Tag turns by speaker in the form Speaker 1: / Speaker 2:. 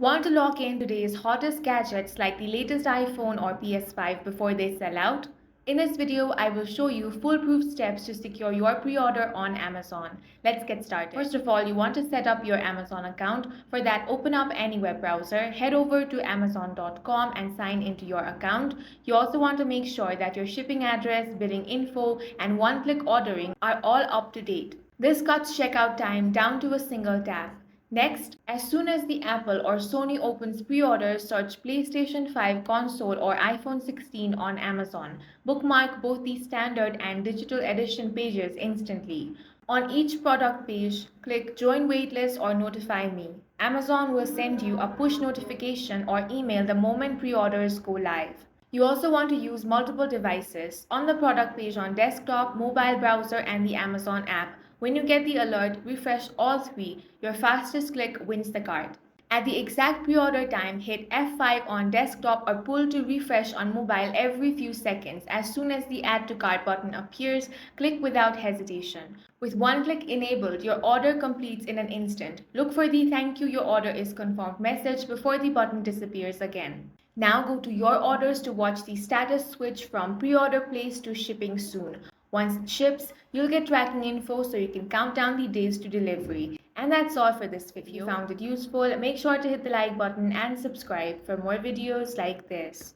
Speaker 1: Want to lock in today's hottest gadgets like the latest iPhone or PS5 before they sell out? In this video, I will show you foolproof steps to secure your pre-order on Amazon. Let's get started. First of all, you want to set up your Amazon account. For that, open up any web browser, head over to amazon.com and sign into your account. You also want to make sure that your shipping address, billing info, and one-click ordering are all up to date. This cuts checkout time down to a single tap. Next, as soon as the Apple or Sony opens pre-orders, search PlayStation 5 console or iPhone 16 on Amazon. Bookmark both the standard and digital edition pages instantly. On each product page, click Join Waitlist or Notify Me. Amazon will send you a push notification or email the moment pre-orders go live. You also want to use multiple devices. On the product page on desktop, mobile browser, and the Amazon app, when you get the alert, refresh all three. Your fastest click wins the cart. At the exact pre-order time, hit F5 on desktop or pull to refresh on mobile every few seconds. As soon as the Add to Cart button appears, click without hesitation. With one click enabled, your order completes in an instant. Look for the "Thank you, your order is confirmed" message before the button disappears again. Now go to Your Orders to watch the status switch from pre-order placed to shipping soon. Once it ships, you'll get tracking info so you can count down the days to delivery. And that's all for this video. If you found it useful, make sure to hit the like button and subscribe for more videos like this.